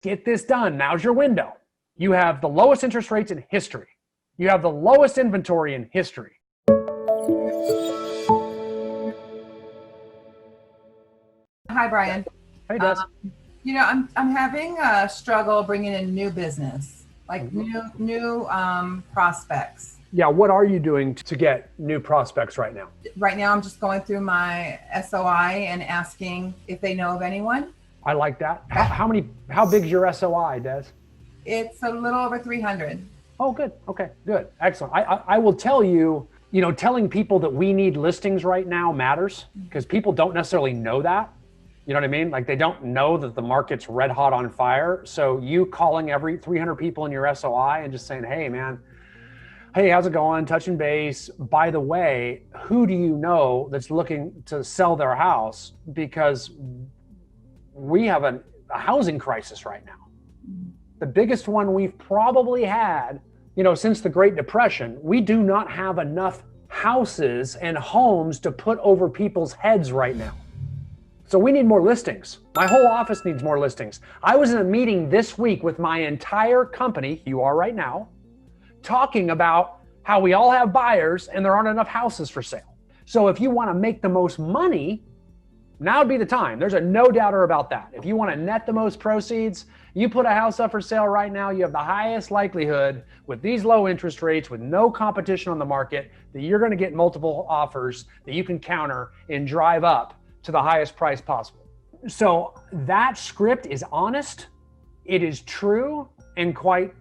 Get this done. Now's your window. You have the lowest interest rates in history. You have the lowest inventory in history. Hi, Brian. Hey, Des. I'm having a struggle bringing in new business, like new prospects. Yeah, what are you doing to get new prospects right now? Right now, I'm just going through my SOI and asking if they know of anyone. I like that. How big is your SOI, Des? It's a little over 300. Oh, good. Okay, good. Excellent. I will tell you, telling people that we need listings right now matters because people don't necessarily know that. You know what I mean? Like they don't know that the market's red hot on fire. So you calling every 300 people in your SOI and just saying, hey, man, hey, how's it going? Touching base. By the way, who do you know that's looking to sell their house? Because we have a housing crisis right now. The biggest one we've probably had, since the Great Depression. We do not have enough houses and homes to put over people's heads right now. So we need more listings. My whole office needs more listings. I was in a meeting this week with my entire company, you are right now, talking about how we all have buyers and there aren't enough houses for sale. So if you want to make the most money, now would be the time. There's no doubter about that. If you want to net the most proceeds, you put a house up for sale right now, you have the highest likelihood with these low interest rates, with no competition on the market, that you're going to get multiple offers that you can counter and drive up to the highest price possible. So that script is honest, it is true, and quite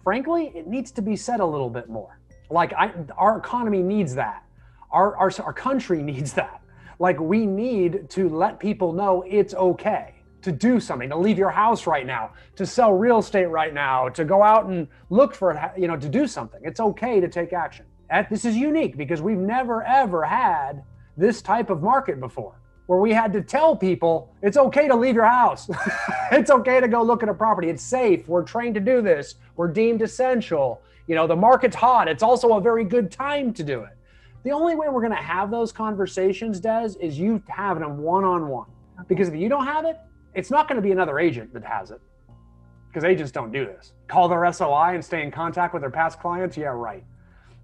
frankly, it needs to be said a little bit more. Like our economy needs that. Our country needs that. Like we need to let people know it's okay to do something, to leave your house right now, to sell real estate right now, to go out and look for it, to do something. It's okay to take action. This is unique because we've never ever had this type of market before, where we had to tell people it's okay to leave your house. It's okay to go look at a property. It's safe. We're trained to do this. We're deemed essential. The market's hot. It's also a very good time to do it. The only way we're going to have those conversations, Des, is you having them one-on-one. Because if you don't have it, it's not going to be another agent that has it. Because agents don't do this. Call their SOI and stay in contact with their past clients? Yeah, right.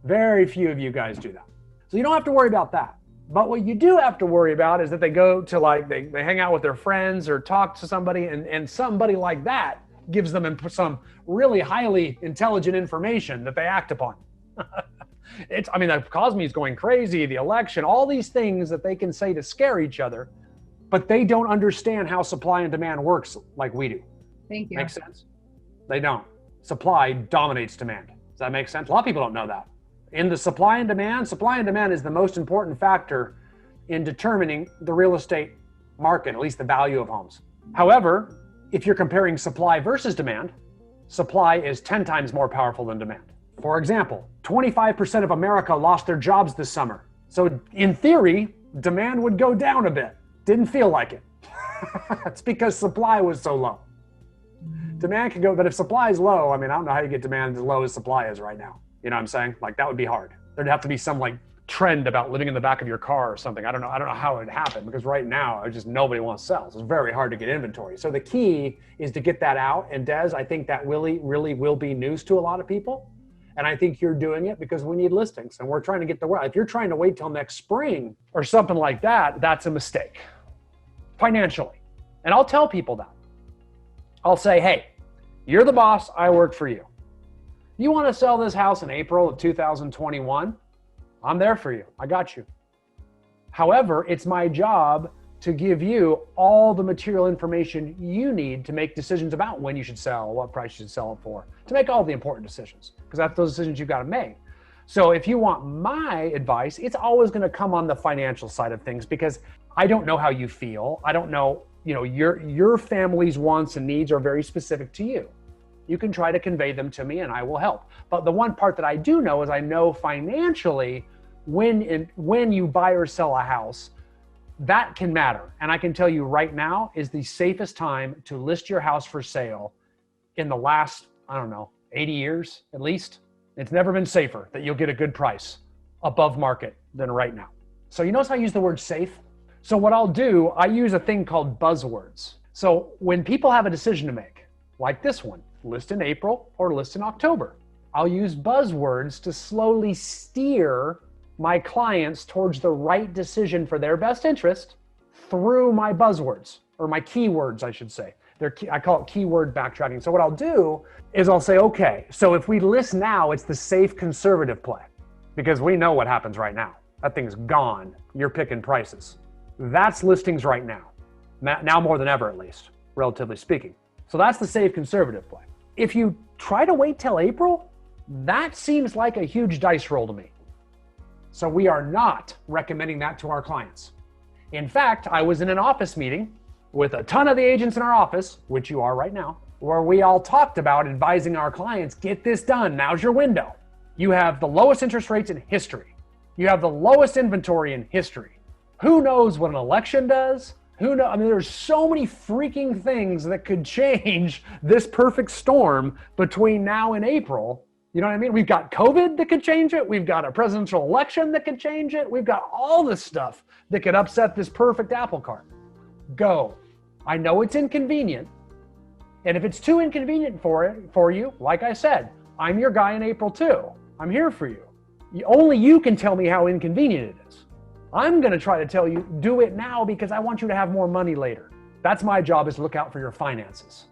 Very few of you guys do that. So you don't have to worry about that. But what you do have to worry about is that they go to they hang out with their friends or talk to somebody and somebody like that gives them some really highly intelligent information that they act upon. The economy is going crazy, the election, all these things that they can say to scare each other, but they don't understand how supply and demand works like we do. Thank you. Makes sense? They don't. Supply dominates demand. Does that make sense? A lot of people don't know that. In the supply and demand is the most important factor in determining the real estate market, at least the value of homes. However, if you're comparing supply versus demand, supply is 10 times more powerful than demand. For example, 25% of America lost their jobs this summer. So in theory, demand would go down a bit. Didn't feel like it. It's because supply was so low. Demand can go, but if supply is low, I don't know how you get demand as low as supply is right now. You know what I'm saying? Like that would be hard. There'd have to be some trend about living in the back of your car or something. I don't know how it would happen because right now nobody wants to sell. So it's very hard to get inventory. So the key is to get that out. And Des, I think that really will be news to a lot of people. And I think you're doing it because we need listings and we're trying to get the word. If you're trying to wait till next spring or something like that, that's a mistake financially. And I'll tell people that. I'll say, hey, you're the boss. I work for you. You want to sell this house in April of 2021? I'm there for you. I got you. However, it's my job to give you all the material information you need to make decisions about when you should sell, what price you should sell it for, to make all the important decisions, because that's those decisions you've got to make. So if you want my advice, it's always going to come on the financial side of things because I don't know how you feel. I don't know, your family's wants and needs are very specific to you. You can try to convey them to me and I will help. But the one part that I do know is I know financially when you buy or sell a house, that can matter. And I can tell you right now is the safest time to list your house for sale in the last, 80 years at least. It's never been safer that you'll get a good price above market than right now. So you notice how I use the word safe? So what I'll do, I use a thing called buzzwords. So when people have a decision to make, like this one, list in April or list in October. I'll use buzzwords to slowly steer my clients towards the right decision for their best interest through my buzzwords, or my keywords, I should say. I call it keyword backtracking. So what I'll do is I'll say, okay, so if we list now, it's the safe conservative play, because we know what happens right now. That thing's gone. You're picking prices. That's listings right now. Now more than ever, at least, relatively speaking. So that's the safe conservative play. If you try to wait till April, that seems like a huge dice roll to me. So we are not recommending that to our clients. In fact, I was in an office meeting with a ton of the agents in our office, which you are right now, where we all talked about advising our clients, get this done, now's your window. You have the lowest interest rates in history. You have the lowest inventory in history. Who knows what an election does? Who knows? I mean, there's so many freaking things that could change this perfect storm between now and April. You know what I mean? We've got COVID that could change it. We've got a presidential election that could change it. We've got all this stuff that could upset this perfect apple cart. Go. I know it's inconvenient. And if it's too inconvenient for you, like I said, I'm your guy in April too. I'm here for you. Only you can tell me how inconvenient it is. I'm going to try to tell you, do it now because I want you to have more money later. That's my job, is to look out for your finances.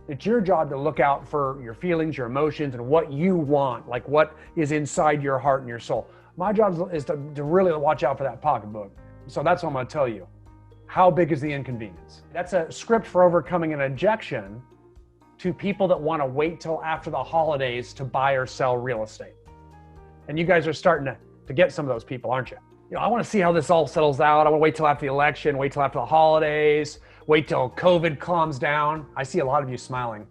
It's your job to look out for your feelings, your emotions, and what you want, like what is inside your heart and your soul. My job is to really watch out for that pocketbook. So that's what I'm going to tell you. How big is the inconvenience? That's a script for overcoming an objection to people that want to wait till after the holidays to buy or sell real estate. And you guys are starting to get some of those people, aren't you? You know, I want to see how this all settles out. I want to wait till after the election, wait till after the holidays, wait till COVID calms down. I see a lot of you smiling.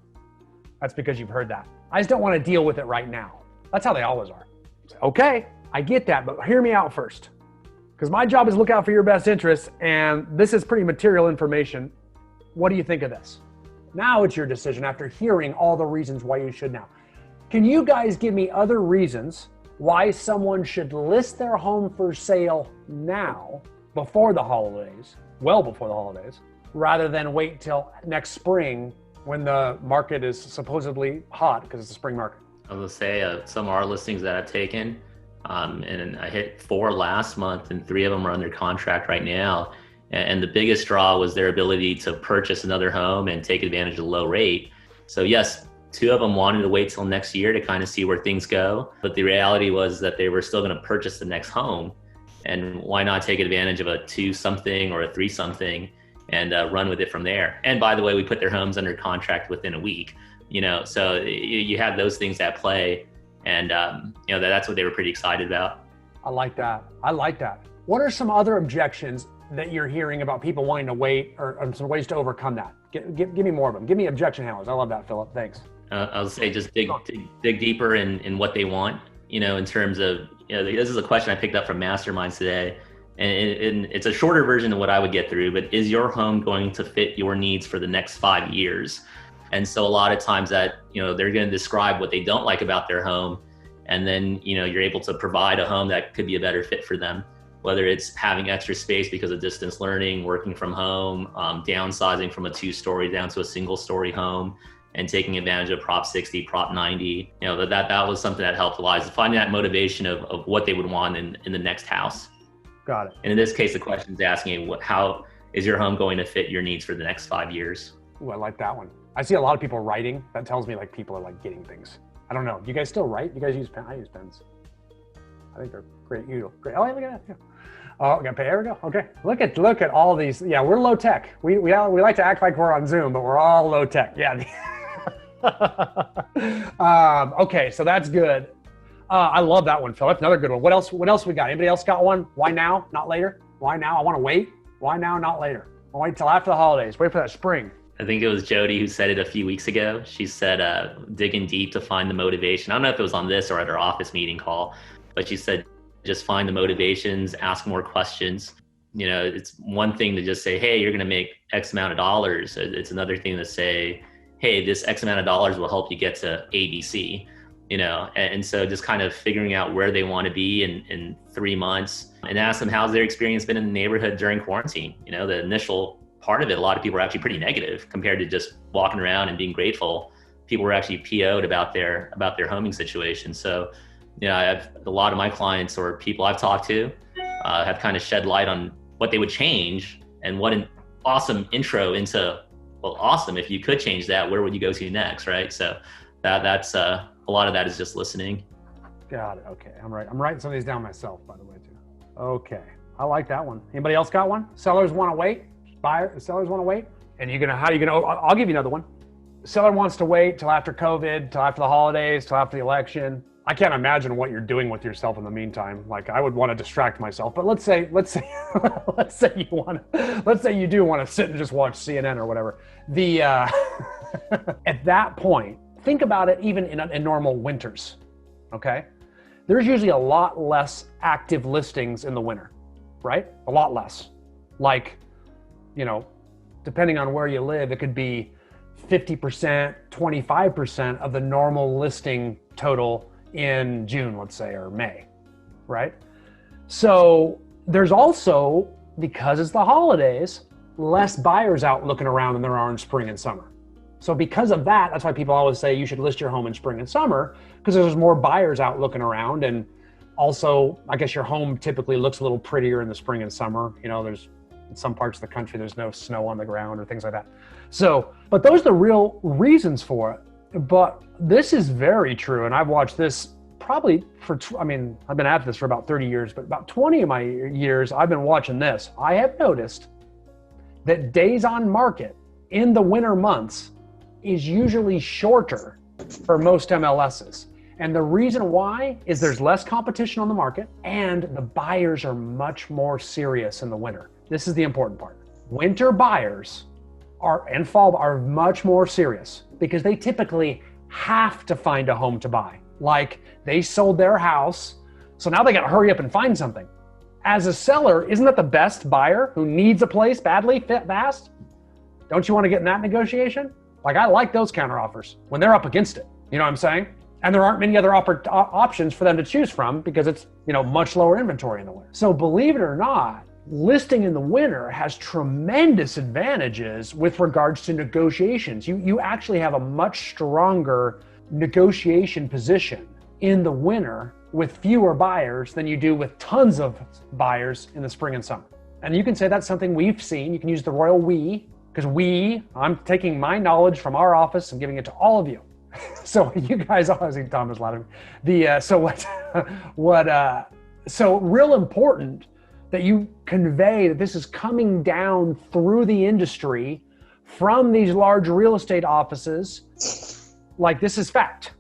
That's because you've heard that. I just don't want to deal with it right now. That's how they always are. Okay, I get that, but hear me out first. Because my job is to look out for your best interests, and this is pretty material information. What do you think of this? Now it's your decision after hearing all the reasons why you should now. Can you guys give me other reasons why someone should list their home for sale now, before the holidays, well before the holidays, rather than wait till next spring when the market is supposedly hot because it's a spring market? I will say some of our listings that I've taken, and I hit 4 last month and 3 of them are under contract right now. And the biggest draw was their ability to purchase another home and take advantage of the low rate. So yes, 2 of them wanted to wait till next year to kind of see where things go. But the reality was that they were still going to purchase the next home. And why not take advantage of a 2-something or a 3-something and run with it from there? And by the way, we put their homes under contract within a week, so you had those things at play. And, that's what they were pretty excited about. I like that. What are some other objections that you're hearing about people wanting to wait, or some ways to overcome that? Give me more of them. Give me objection handlers. I love that, Philip. Thanks. I'll say just dig deeper in what they want, in terms of, this is a question I picked up from Masterminds today. And it's a shorter version of what I would get through, but is your home going to fit your needs for the next 5 years? And so a lot of times that, they're going to describe what they don't like about their home. And then, you're able to provide a home that could be a better fit for them, whether it's having extra space because of distance learning, working from home, downsizing from a 2-story down to a 1-story home, and taking advantage of Prop 60, Prop 90. That was something that helped a lot, is finding that motivation of what they would want in the next house. Got it. And in this case, the question is asking, how is your home going to fit your needs for the next 5 years? Ooh, I like that one. I see a lot of people writing. That tells me people are getting things. I don't know. Do you guys still write? You guys use pen? I use pens. I think they're great. You great. Oh, look at that. Yeah. Oh, okay. There we go. Okay. Look at all these. Yeah, we're low tech. We like to act like we're on Zoom, but we're all low tech. Yeah. Okay, so that's good. I love that one, Philip. Another good one. What else we got? Anybody else got one? Why now, not later? Why now? I want to wait. Why now, not later? I'll wait till after the holidays. Wait for that spring. I think it was Jody who said it a few weeks ago. She said, digging deep to find the motivation. I don't know if it was on this or at our office meeting call, but she said, just find the motivations, ask more questions. It's one thing to just say, hey, you're going to make X amount of dollars. It's another thing to say, hey, this X amount of dollars will help you get to ABC, and so just kind of figuring out where they want to be in 3 months, and ask them, how's their experience been in the neighborhood during quarantine? The initial part of it, a lot of people were actually pretty negative compared to just walking around and being grateful. People were actually PO'd about their homing situation. So, you know, I have a lot of my clients or people I've talked to have kind of shed light on what they would change, and what an awesome intro into, well, awesome, if you could change that, where would you go to next, right? So that's a lot of that is just listening. Got it. Okay, I'm writing some of these down myself, by the way, too. Okay, I like that one. Anybody else got one? Sellers want to wait. Sellers want to wait. And how are you gonna? I'll give you another one. Seller wants to wait till after COVID, till after the holidays, till after the election. I can't imagine what you're doing with yourself in the meantime. Like, I would want to distract myself, but let's say you do want to sit and just watch CNN or whatever. At that point, think about it even in normal winters. Okay, there's usually a lot less active listings in the winter, right? A lot less. Like, you know, depending on where you live, it could be 50%, 25% of the normal listing total in June, let's say, or May, right? So there's also, because it's the holidays, less buyers out looking around than there are in spring and summer. So because of that, that's why people always say you should list your home in spring and summer, because there's more buyers out looking around. And also, I guess your home typically looks a little prettier in the spring and summer. You know, there's in some parts of the country, there's no snow on the ground or things like that. So, but those are the real reasons for it. But this is very true. And I've watched this probably I've been at this for about 30 years, but about 20 of my years, I've been watching this. I have noticed that days on market in the winter months is usually shorter for most MLSs. And the reason why is there's less competition on the market and the buyers are much more serious in the winter. This is the important part. Winter buyers and fall are much more serious because they typically have to find a home to buy. Like, they sold their house, so now they got to hurry up and find something. As a seller, isn't that the best buyer who needs a place badly, fast? Don't you want to get in that negotiation? Like, I like those counteroffers when they're up against it. You know what I'm saying? And there aren't many other options for them to choose from because it's, you know, much lower inventory in the winter. So believe it or not, listing in the winter has tremendous advantages with regards to negotiations. You actually have a much stronger negotiation position in the winter with fewer buyers than you do with tons of buyers in the spring and summer. And you can say that's something we've seen. You can use the royal we, because I'm taking my knowledge from our office and giving it to all of you. So you guys, I think Tom is loud. So real important that you convey that this is coming down through the industry from these large real estate offices. Like, this is fact.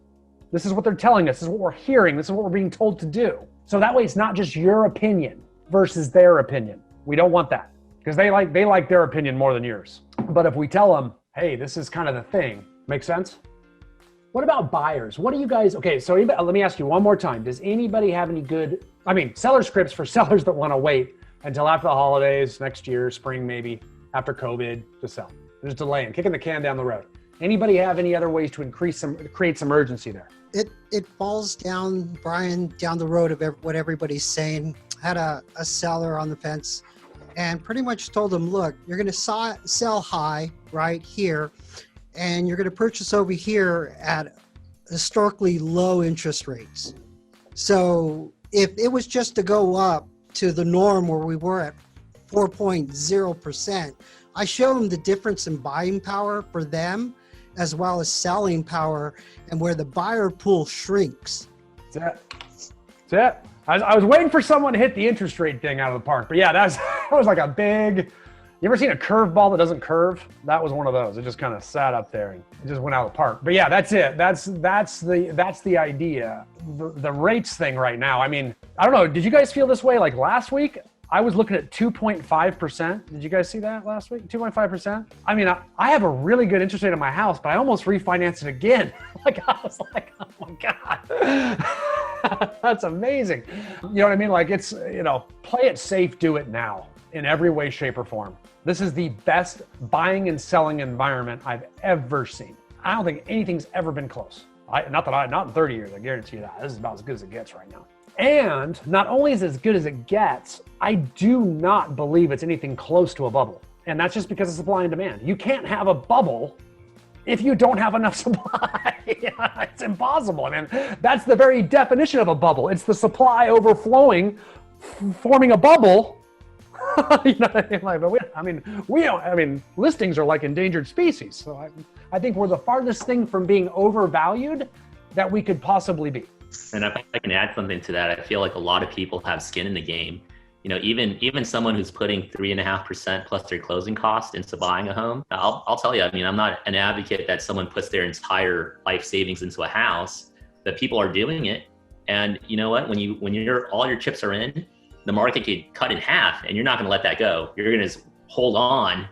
This is what they're telling us. This is what we're hearing. This is what we're being told to do. So that way it's not just your opinion versus their opinion. We don't want that because they like their opinion more than yours. But if we tell them, hey, this is kind of the thing, make sense? What about buyers? What do you guys, okay, so let me ask you one more time. Does anybody have any good, seller scripts for sellers that want to wait until after the holidays, next year, spring maybe, after COVID to sell? They're just delaying, kicking the can down the road. Anybody have any other ways to create some urgency there? It falls down, Brian, down the road of what everybody's saying. Had a seller on the fence and pretty much told him, look, you're going to sell high right here, and you're going to purchase over here at historically low interest rates. So if it was just to go up to the norm where we were at 4.0%, I show them the difference in buying power for them as well as selling power and where the buyer pool shrinks. That's it. I was waiting for someone to hit the interest rate thing out of the park. But yeah, that was like a big, you ever seen a curve ball that doesn't curve? That was one of those. It just kind of sat up there and it just went out of the park. But yeah, that's it. That's the idea. The rates thing right now. I don't know. Did you guys feel this way? Like last week, I was looking at 2.5%. Did you guys see that last week? 2.5%. I have a really good interest rate on my house, but I almost refinanced it again. I was like, oh my God, that's amazing. You know what I mean? Like, it's, play it safe, do it now in every way, shape, or form. This is the best buying and selling environment I've ever seen. I don't think anything's ever been close. Not in 30 years, I guarantee you that. This is about as good as it gets right now. And not only is it as good as it gets, I do not believe it's anything close to a bubble. And that's just because of supply and demand. You can't have a bubble if you don't have enough supply. It's impossible. I mean, that's the very definition of a bubble. It's the supply overflowing, forming a bubble. You know what I mean? Like, but we don't, listings are like endangered species. So I think we're the farthest thing from being overvalued that we could possibly be. And if I can add something to that, I feel like a lot of people have skin in the game. You know, even someone who's putting 3.5% plus their closing cost into buying a home, I'll tell you, I mean, I'm not an advocate that someone puts their entire life savings into a house, but people are doing it. And you know what, when you're all your chips are in, the market could cut in half, and you're not going to let that go. You're going to hold on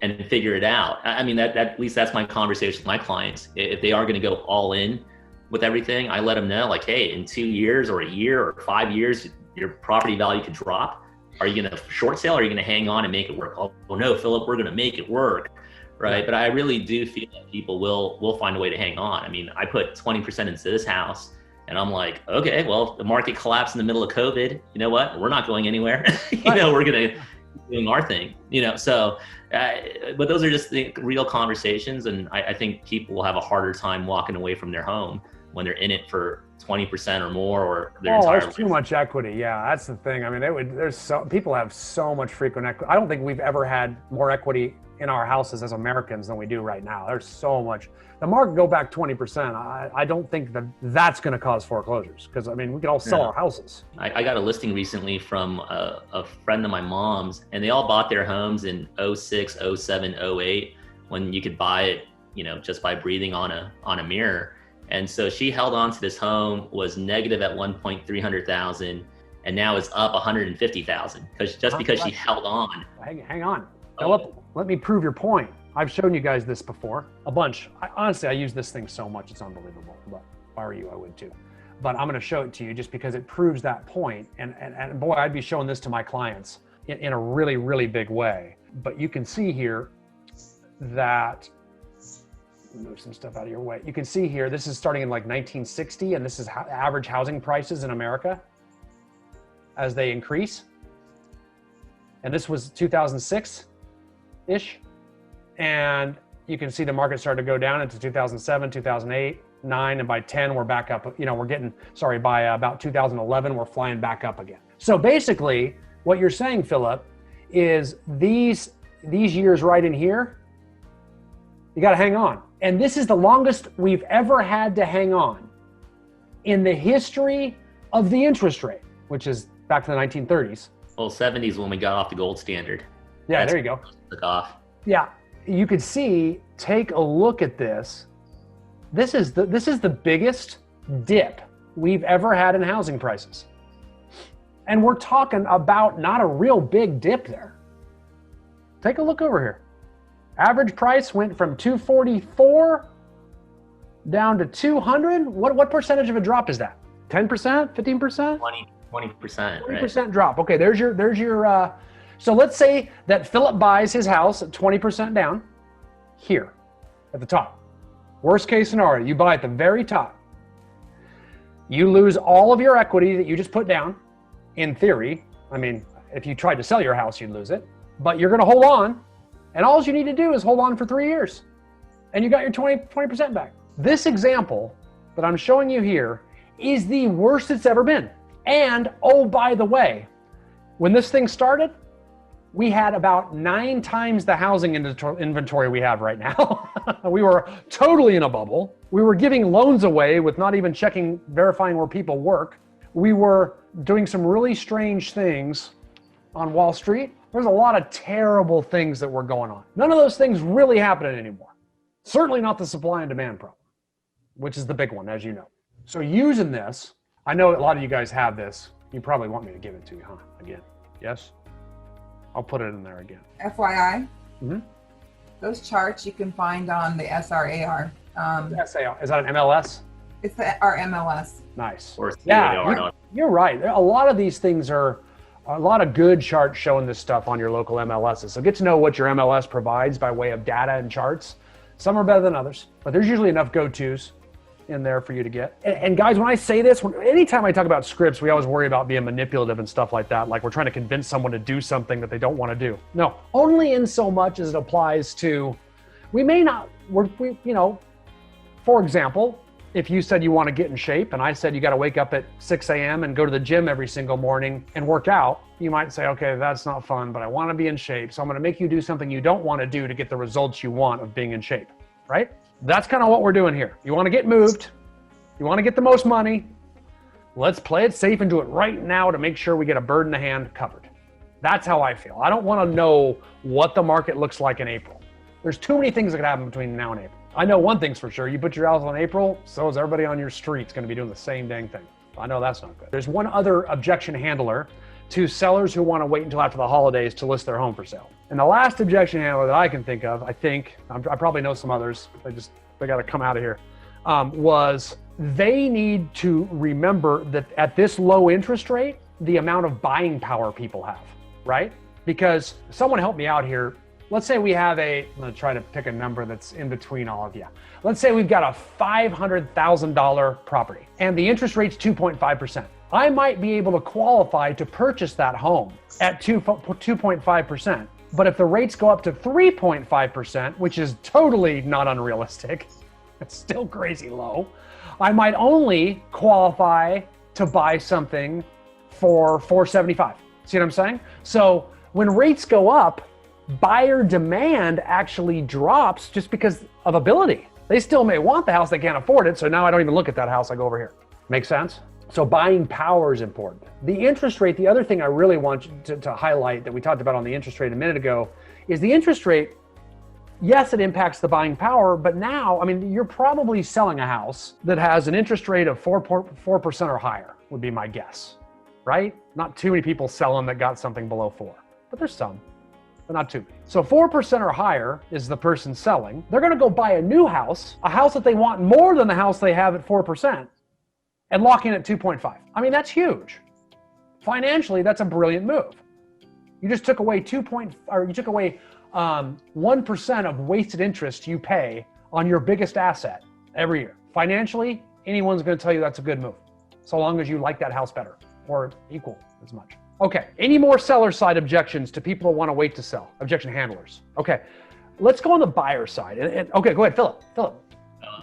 and figure it out. I mean, that at least that's my conversation with my clients. If they are going to go all in with everything, I let them know, like, hey, in 2 years or a year or 5 years, your property value could drop. Are you going to short sale, or are you going to hang on and make it work? Oh no, Philip, we're going to make it work, right? But I really do feel that people will find a way to hang on. I mean, I put 20% into this house, and I'm like, okay, well, the market collapsed in the middle of COVID. You know what? We're not going anywhere. We're going to keep doing our thing. So, but those are just the real conversations, and I think people will have a harder time walking away from their home when they're in it for 20% or more, or their entire there's too much equity. Yeah, that's the thing. I mean, people have so much frequent equity. I don't think we've ever had more equity in our houses as Americans than we do right now. There's so much. The market go back 20%. I don't think that's going to cause foreclosures, because I mean, we can all sell our houses. I got a listing recently from a friend of my mom's, and they all bought their homes in 06, 07, 08, when you could buy it, just by breathing on a mirror. And so she held on to this home, was negative at 1,300,000, and now is up 150,000 because she held on. Hang on, Philip. Let me prove your point. I've shown you guys this before a bunch. Honestly, I use this thing so much, it's unbelievable. But if I were you, I would too. But I'm going to show it to you just because it proves that point. And boy, I'd be showing this to my clients in a really, really big way. But you can see here that. Move some stuff out of your way. You can see here, this is starting in like 1960, and this is average housing prices in America as they increase. And this was 2006-ish. And you can see the market started to go down into 2007, 2008, 9, and by 10, we're back up. By about 2011, we're flying back up again. So basically, what you're saying, Philip, is these years right in here, you got to hang on. And this is the longest we've ever had to hang on in the history of the interest rate, which is back to the 1930s. Well, 70s when we got off the gold standard. Yeah, there you go. Took off. Yeah, you could see, take a look at this. This is the biggest dip we've ever had in housing prices. And we're talking about not a real big dip there. Take a look over here. Average price went from 244 down to 200. What percentage of a drop is that? 10%, 15%? 20%. 20% drop. Okay, there's your so let's say that Philip buys his house at 20% down here at the top. Worst case scenario, you buy at the very top. You lose all of your equity that you just put down, in theory. I mean, if you tried to sell your house, you'd lose it, but you're going to hold on. And all you need to do is hold on for 3 years, and you got your 20% back. This example that I'm showing you here is the worst it's ever been. And oh, by the way, when this thing started, we had about 9 times the housing inventory we have right now. We were totally in a bubble. We were giving loans away with not even verifying where people work. We were doing some really strange things on Wall Street. There's a lot of terrible things that were going on. None of those things really happening anymore. Certainly not the supply and demand problem, which is the big one, as you know. So using this, I know a lot of you guys have this. You probably want me to give it to you, huh? Again, yes? I'll put it in there again. FYI, those charts you can find on the SRAR. SAR, is that an MLS? It's our MLS. Nice. Or you're right. A lot of these things are a lot of good charts showing this stuff on your local MLSs. So get to know what your MLS provides by way of data and charts. Some are better than others, but there's usually enough go-tos in there for you to get. And guys, when I say this, anytime I talk about scripts, we always worry about being manipulative and stuff like that. Like we're trying to convince someone to do something that they don't want to do. No, only in so much as it applies to, we may not, for example, if you said you want to get in shape and I said you got to wake up at 6 a.m. and go to the gym every single morning and work out, you might say, okay, that's not fun, but I want to be in shape. So I'm going to make you do something you don't want to do to get the results you want of being in shape, right? That's kind of what we're doing here. You want to get moved. You want to get the most money. Let's play it safe and do it right now to make sure we get a bird in the hand covered. That's how I feel. I don't want to know what the market looks like in April. There's too many things that could happen between now and April. I know one thing's for sure. You put your house on April, so is everybody on your street's going to be doing the same dang thing. I know that's not good. There's one other objection handler to sellers who want to wait until after the holidays to list their home for sale. And the last objection handler that I can think of, I probably know some others, they got to come out of here, was they need to remember that at this low interest rate, the amount of buying power people have, right? Because someone help me out here. Let's say we have I'm going to try to pick a number that's in between all of you. Let's say we've got a $500,000 property and the interest rate's 2.5%. I might be able to qualify to purchase that home at 2.5%. But if the rates go up to 3.5%, which is totally not unrealistic, it's still crazy low, I might only qualify to buy something for $475. See what I'm saying? So when rates go up, buyer demand actually drops just because of ability. They still may want the house, they can't afford it. So now I don't even look at that house, I go over here. Make sense? So buying power is important. The interest rate, the other thing I really want to highlight that we talked about on the interest rate a minute ago, is the interest rate, yes, it impacts the buying power, but now, I mean, you're probably selling a house that has an interest rate of 4% or higher, would be my guess, right? Not too many people selling that got something below 4, but there's some. But not too many. So 4% or higher is the person selling. They're going to go buy a new house, a house that they want more than the house they have at 4%, and lock in at 2.5. I mean, that's huge. Financially, that's a brilliant move. You just took away 1% of wasted interest you pay on your biggest asset every year. Financially, anyone's going to tell you that's a good move, so long as you like that house better or equal as much. Okay, any more seller side objections to people who want to wait to sell? Objection handlers. Okay, let's go on the buyer side. Okay, go ahead, Philip.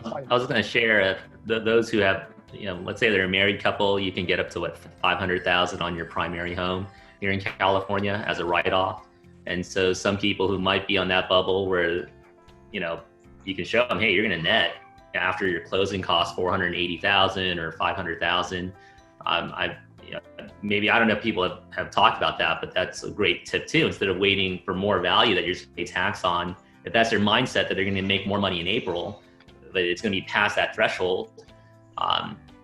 I was going to share those who have, let's say they're a married couple, you can get up to $500,000 on your primary home here in California as a write-off. And so some people who might be on that bubble where, you can show them, hey, you're going to net after your closing costs $480,000 or $500,000. Maybe, I don't know if people have talked about that, but that's a great tip too. Instead of waiting for more value that you're going to pay tax on, if that's their mindset that they're going to make more money in April, but it's going to be past that threshold,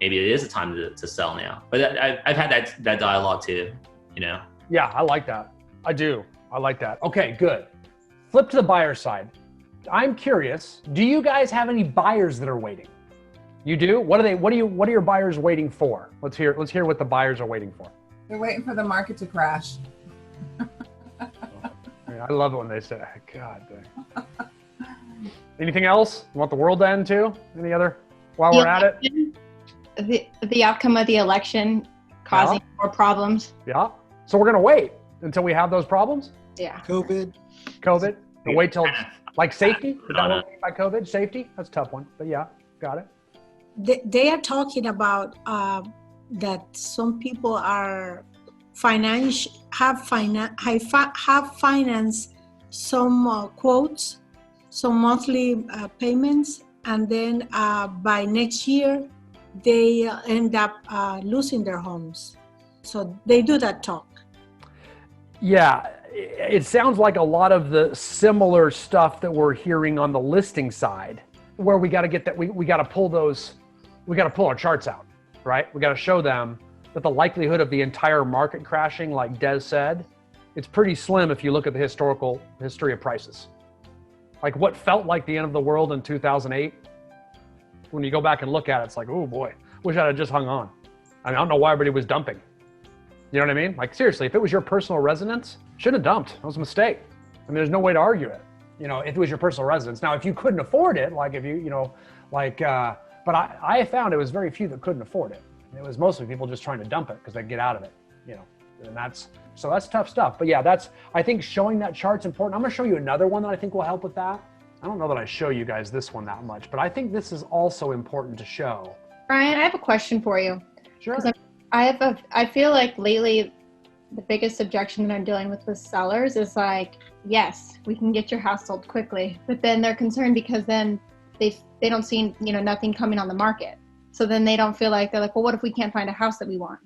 maybe it is a time to sell now. But I've had that dialogue too, Yeah, I like that. I do. I like that. Okay, good. Flip to the buyer side. I'm curious, do you guys have any buyers that are waiting? You do? What are your buyers waiting for? Let's hear what the buyers are waiting for. They're waiting for the market to crash. I love it when they say, God dang. Anything else? You want the world to end too? Any other? While we're at it? The outcome of the election causing more problems. Yeah. So we're going to wait until we have those problems? Yeah. COVID. Wait till, like, safety? Is that what we mean by COVID? Safety? That's a tough one. But yeah, got it. They are talking about that some people are have financed some quotes, some monthly payments, and then by next year they end up losing their homes. So they do that talk. Yeah, it sounds like a lot of the similar stuff that we're hearing on the listing side, where we got to get that, we got to pull our charts out, right? We got to show them that the likelihood of the entire market crashing, like Des said, it's pretty slim if you look at the historical history of prices. Like what felt like the end of the world in 2008, when you go back and look at it, it's like, oh boy, wish I'd have just hung on. I mean, I don't know why everybody was dumping. You know what I mean? Like seriously, if it was your personal residence, shouldn't have dumped. It was a mistake. I mean, there's no way to argue it. If it was your personal residence. Now, if you couldn't afford it, like if you, But I found it was very few that couldn't afford it. It was mostly people just trying to dump it because they get out of it, you know, and that's tough stuff. But yeah, I think showing that chart's important. I'm going to show you another one that I think will help with that. I don't know that I show you guys this one that much, but I think this is also important to show. Brian, I have a question for you. Sure. I feel like lately the biggest objection that I'm dealing with sellers is like, yes, we can get your house sold quickly, but then they're concerned because then they don't see, you know, nothing coming on the market. So then they don't feel like, they're like, well, what if we can't find a house that we want?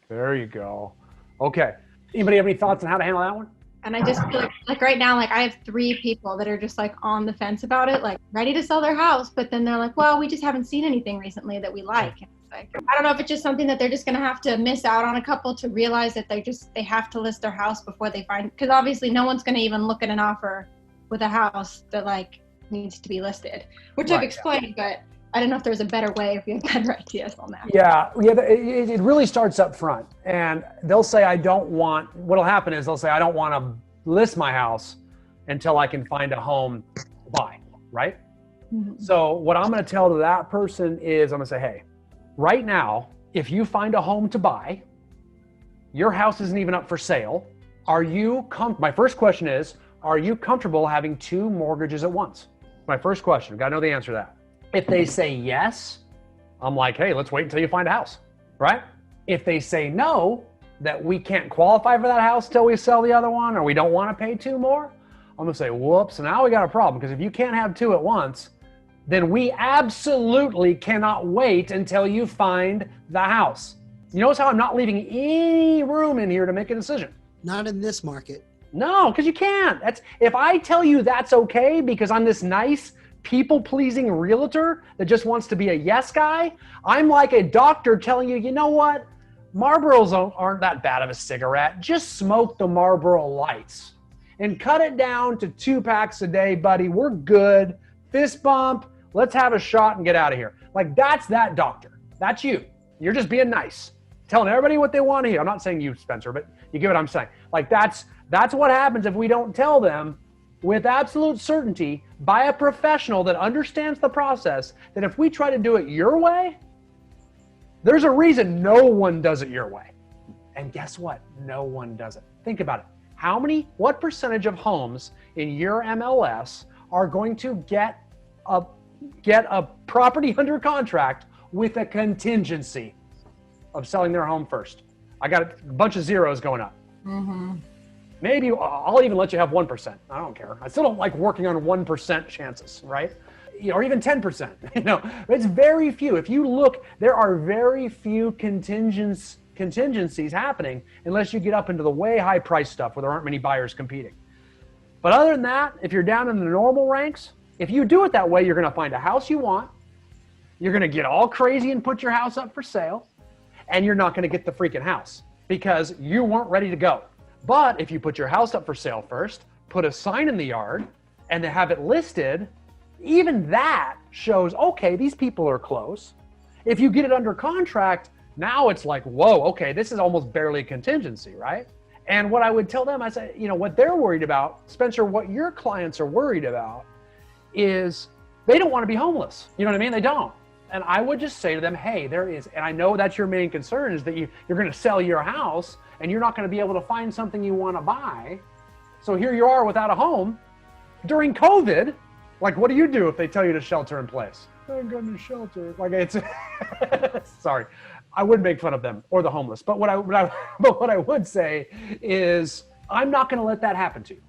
There you go. Okay. Anybody have any thoughts on how to handle that one? And I just feel like right now, like I have 3 people that are just like on the fence about it, like ready to sell their house. But then they're like, well, we just haven't seen anything recently that we like. And it's like, I don't know if it's just something that they're just going to have to miss out on a couple to realize that they have to list their house before they find, because obviously no one's going to even look at an offer with a house that like needs to be listed, which I've explained, but I don't know if there's a better way, if you have better ideas on that. Yeah, it really starts up front. And they'll say, what'll happen is they'll say, I don't want to list my house until I can find a home to buy, right? Mm-hmm. So what I'm going to tell to that person is I'm going to say, hey, right now, if you find a home to buy, your house isn't even up for sale. My first question is, are you comfortable having 2 mortgages at once? My first question, got to know the answer to that. If they say yes, I'm like, hey, let's wait until you find a house, right? If they say no, that we can't qualify for that house till we sell the other one, or we don't want to pay 2 more, I'm gonna say, whoops, now we got a problem, because if you can't have 2 at once, then we absolutely cannot wait until you find the house. You notice how I'm not leaving any room in here to make a decision? Not in this market. No, because you can't. If I tell you that's okay because I'm this nice, people-pleasing realtor that just wants to be a yes guy, I'm like a doctor telling you, you know what? Marlboros aren't that bad of a cigarette. Just smoke the Marlboro Lights and cut it down to 2 packs a day, buddy. We're good. Fist bump. Let's have a shot and get out of here. Like, that's that doctor. That's you. You're just being nice, telling everybody what they want to hear. I'm not saying you, Spencer, but you get what I'm saying. Like, that's what happens if we don't tell them with absolute certainty by a professional that understands the process, that if we try to do it your way, there's a reason no one does it your way. And guess what? No one does it. Think about it. What percentage of homes in your MLS are going to get a property under contract with a contingency of selling their home first? I got a bunch of zeros going up. Mm-hmm. Maybe I'll even let you have 1%. I don't care. I still don't like working on 1% chances, right? Or even 10%. It's very few. If you look, there are very few contingencies happening unless you get up into the way high price stuff where there aren't many buyers competing. But other than that, if you're down in the normal ranks, if you do it that way, you're going to find a house you want. You're going to get all crazy and put your house up for sale, and you're not going to get the freaking house because you weren't ready to go. But if you put your house up for sale first, put a sign in the yard, and then have it listed, even that shows, okay, these people are close. If you get it under contract, now it's like, whoa, okay, this is almost barely contingency, right? And what I would tell them, I say, what they're worried about, Spencer, what your clients are worried about is they don't want to be homeless. You know what I mean? They don't. And I would just say to them, hey, and I know that's your main concern, is that you're going to sell your house and you're not going to be able to find something you want to buy. So here you are without a home during COVID. Like, what do you do if they tell you to shelter in place? I'm going to shelter. Like, it's sorry, I wouldn't make fun of them or the homeless. But what I would say is, I'm not going to let that happen to you.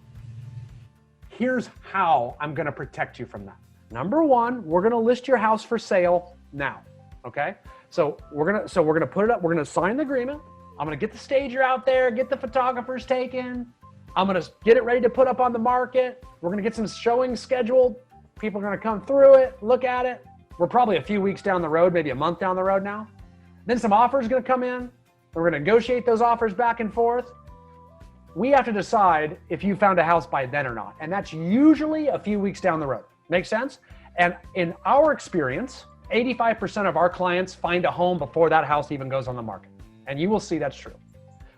Here's how I'm going to protect you from that. Number 1, we're going to list your house for sale now. Okay. So we're going to put it up. We're going to sign the agreement. I'm going to get the stager out there, get the photographers taken. I'm going to get it ready to put up on the market. We're going to get some showings scheduled. People are going to come through it, look at it. We're probably a few weeks down the road, maybe a month down the road now. Then some offers are going to come in. We're going to negotiate those offers back and forth. We have to decide if you found a house by then or not. And that's usually a few weeks down the road. Make sense? And in our experience, 85% of our clients find a home before that house even goes on the market. And you will see that's true.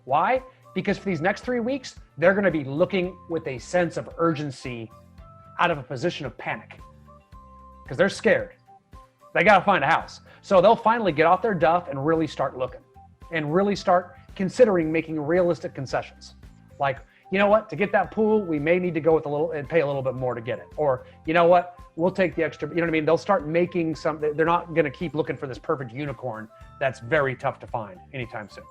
Why? Because for these next 3 weeks, they're going to be looking with a sense of urgency out of a position of panic because they're scared. They got to find a house. So they'll finally get off their duff and really start looking and really start considering making realistic concessions. Like, you know what, to get that pool, we may need to go with a little and pay a little bit more to get it. Or, you know what, we'll take the extra, you know what I mean? They'll start making they're not going to keep looking for this perfect unicorn that's very tough to find anytime soon.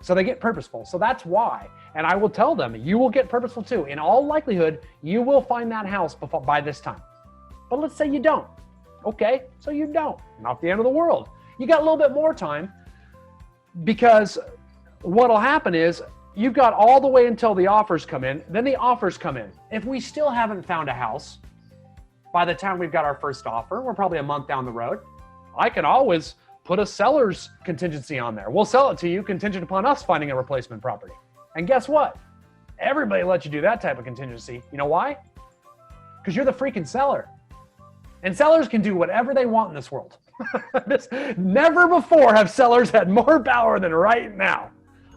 So they get purposeful. So that's why. And I will tell them, you will get purposeful too. In all likelihood, you will find that house by this time. But let's say you don't. Okay, so you don't. Not the end of the world. You got a little bit more time, because what'll happen is you've got all the way until the offers come in. Then the offers come in. If we still haven't found a house by the time we've got our first offer, we're probably a month down the road. I can always put a seller's contingency on there. We'll sell it to you contingent upon us finding a replacement property. And guess what? Everybody lets you do that type of contingency. You know why? Because you're the freaking seller. And sellers can do whatever they want in this world. Never before have sellers had more power than right now.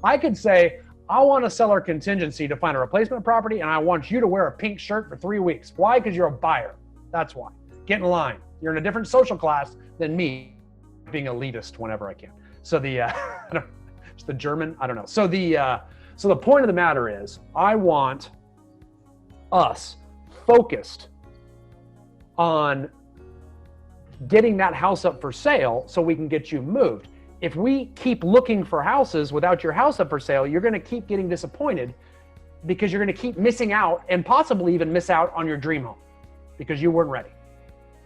I could say, I want a seller contingency to find a replacement property, and I want you to wear a pink shirt for 3 weeks. Why? Because you're a buyer. That's why. Get in line. You're in a different social class than me, being elitist whenever I can. So it's the German, I don't know. So the point of the matter is, I want us focused on getting that house up for sale so we can get you moved. If we keep looking for houses without your house up for sale, you're going to keep getting disappointed, because you're going to keep missing out and possibly even miss out on your dream home because you weren't ready.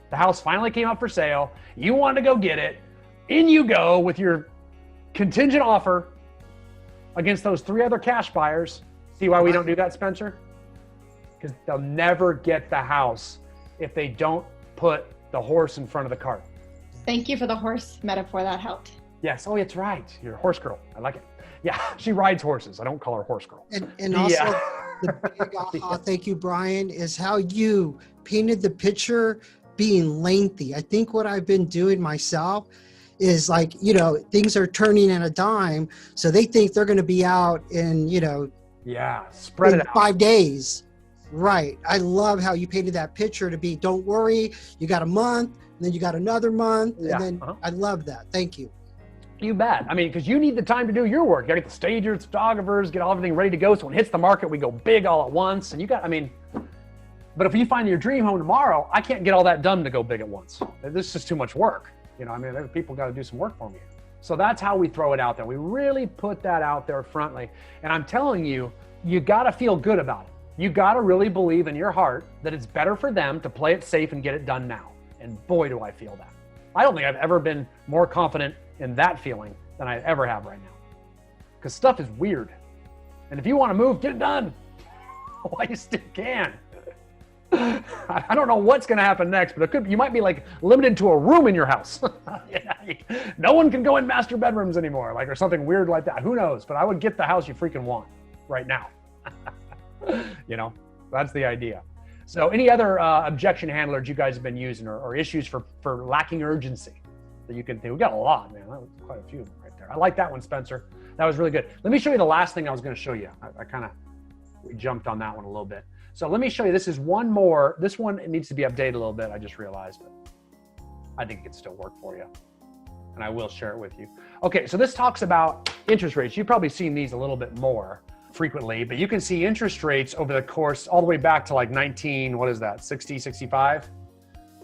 The house finally came up for sale. You wanted to go get it. In you go with your contingent offer against those 3 other cash buyers. See why we don't do that, Spencer? Because they'll never get the house if they don't put the horse in front of the cart. Thank you for the horse metaphor. That helped. Yes. Oh, it's right. You're a horse girl. I like it. Yeah. She rides horses. I don't call her horse girl. And also the big aha, thank you, Brian, is how you painted the picture being lengthy. I think what I've been doing myself is, like, you know, things are turning in a dime. So they think they're going to be out in, you know, spread it out. 5 days. Right. I love how you painted that picture to be, don't worry, you got a month, and then you got another month. And then I love that. Thank you. You bet. I mean, because you need the time to do your work. You got to get the stagers, photographers, get everything ready to go. So when it hits the market, we go big all at once. And but if you find your dream home tomorrow, I can't get all that done to go big at once. This is just too much work. You know, I mean, people got to do some work for me. So that's how we throw it out there. We really put that out there frontly. And I'm telling you, you got to feel good about it. You got to really believe in your heart that it's better for them to play it safe and get it done now. And boy, do I feel that. I don't think I've ever been more confident in that feeling than I ever have right now. Because stuff is weird. And if you want to move, get it done. While you still can. I don't know what's going to happen next, but you might be like limited to a room in your house. No one can go in master bedrooms anymore, or something weird like that. Who knows? But I would get the house you freaking want right now. You know, that's the idea. So any other objection handlers you guys have been using, or issues for lacking urgency that you can think? We got a lot, man. That was quite a few of them right there. I like that one, Spencer. That was really good. Let me show you the last thing I was going to show you. We jumped on that one a little bit. So let me show you, this is one more. This one, it needs to be updated a little bit. I just realized, but I think it can still work for you. And I will share it with you. Okay, so this talks about interest rates. You've probably seen these a little bit more frequently, but you can see interest rates over the course, all the way back to 60, 65.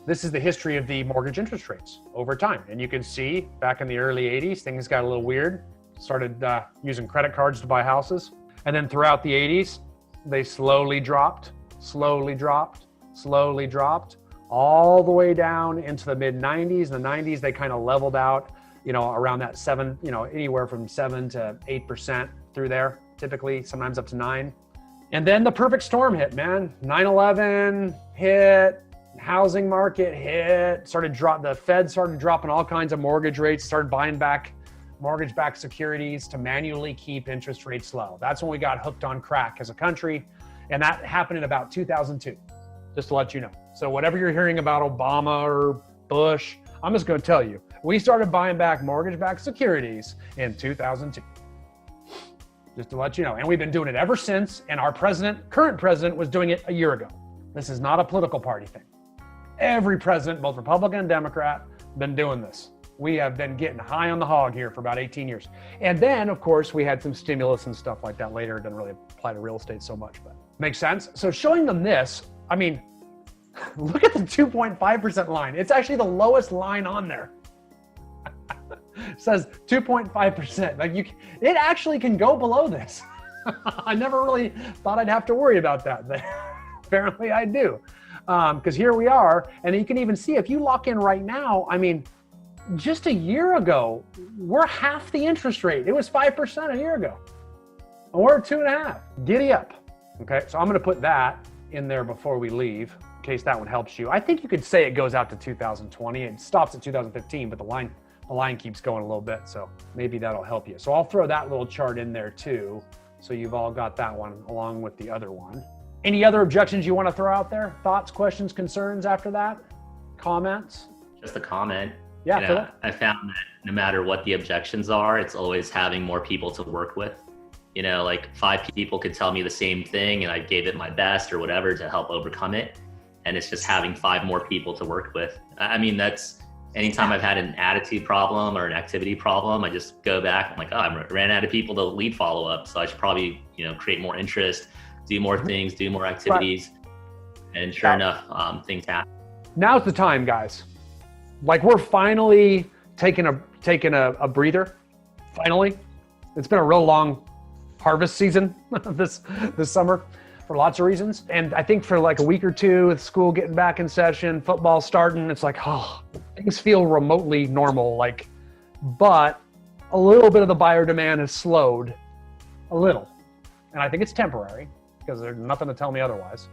This is the history of the mortgage interest rates over time. And you can see back in the early 80s, things got a little weird. Started using credit cards to buy houses. And then throughout the 80s, they slowly dropped, all the way down into the mid 90s. In the 90s, they kind of leveled out, around that 7, anywhere from 7 to 8% through there, typically, sometimes up to 9. And then the perfect storm hit, man. 9/11 hit, housing market hit, the Fed started dropping all kinds of mortgage rates, started buying back mortgage-backed securities to manually keep interest rates low. That's when we got hooked on crack as a country. And that happened in about 2002, just to let you know. So whatever you're hearing about Obama or Bush, I'm just going to tell you, we started buying back mortgage-backed securities in 2002. Just to let you know. And we've been doing it ever since. And our current president was doing it a year ago. This is not a political party thing. Every president, both Republican and Democrat, been doing this. We have been getting high on the hog here for about 18 years. And then, of course, we had some stimulus and stuff like that later. It doesn't really apply to real estate so much, but makes sense. So showing them this, I mean, look at the 2.5% line. It's actually the lowest line on there. It says 2.5%. Like it actually can go below this. I never really thought I'd have to worry about that, but apparently I do. Because here we are, and you can even see if you lock in right now, I mean, just a year ago, we're half the interest rate. It was 5% a year ago. And we're at 2.5. Giddy up. Okay, so I'm gonna put that in there before we leave, in case that one helps you. I think you could say it goes out to 2020. It stops at 2015, but the line keeps going a little bit, so maybe that'll help you. So I'll throw that little chart in there too, so you've all got that one along with the other one. Any other objections you want to throw out there? Thoughts, questions, concerns after that? Comments? Just a comment. Yeah, you know, I found that no matter what the objections are, it's always having more people to work with. You know, like 5 people could tell me the same thing and I gave it my best or whatever to help overcome it. And it's just having 5 more people to work with. I mean, that's anytime I've had an attitude problem or an activity problem, I just go back. I'm like, oh, I ran out of people to lead follow up. So I should probably, you know, create more interest, do more things, do more activities. Right. And sure enough, things happen. Now's the time, guys. Like we're finally taking a breather. Finally, it's been a real long harvest season this summer for lots of reasons. And I think for like a week or two with school getting back in session, football starting, it's like, oh, things feel remotely normal. Like, but a little bit of the buyer demand has slowed a little. And I think it's temporary because there's nothing to tell me otherwise.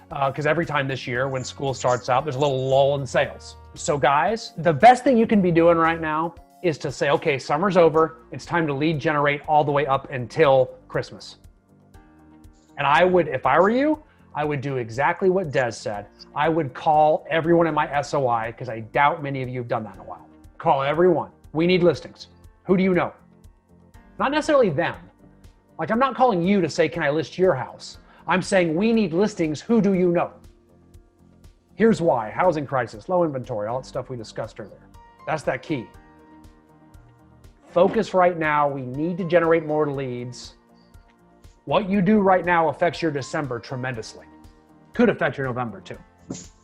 Because every time this year when school starts out, there's a little lull in sales. So guys, the best thing you can be doing right now is to say, okay, summer's over. It's time to lead generate all the way up until Christmas. And I would, if I were you, I would do exactly what Des said. I would call everyone in my SOI, because I doubt many of you have done that in a while. Call everyone. We need listings. Who do you know? Not necessarily them. Like I'm not calling you to say, can I list your house? I'm saying we need listings. Who do you know? Here's why. Housing crisis, low inventory, all that stuff we discussed earlier. That's that key. Focus right now. We need to generate more leads. What you do right now affects your December tremendously. Could affect your November too.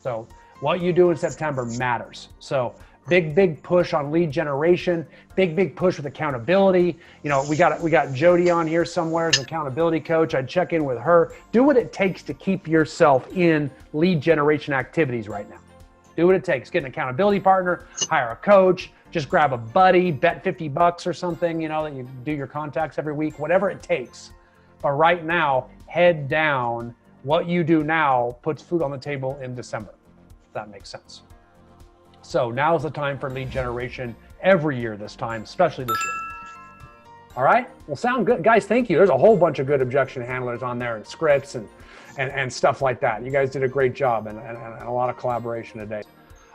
So what you do in September matters. So big push on lead generation, big push with accountability. You know, we got Jody on here somewhere as an accountability coach. I'd check in with her. Do what it takes to keep yourself in lead generation activities right now. Do what it takes. Get an accountability partner, hire a coach, just grab a buddy, bet $50 or something, you know, that you do your contacts every week, whatever it takes. But right now, head down. What you do now puts food on the table in December, if that makes sense. So now's the time for lead generation every year this time, especially this year. All right, well, sound good. Guys, thank you. There's a whole bunch of good objection handlers on there and scripts and stuff like that. You guys did a great job and a lot of collaboration today.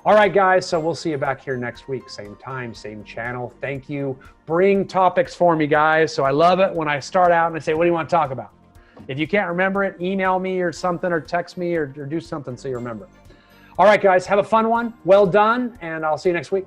All right, guys, so we'll see you back here next week. Same time, same channel. Thank you. Bring topics for me, guys. So I love it when I start out and I say, what do you want to talk about? If you can't remember it, email me or something, or text me or do something so you remember it. All right, guys, have a fun one. Well done, and I'll see you next week.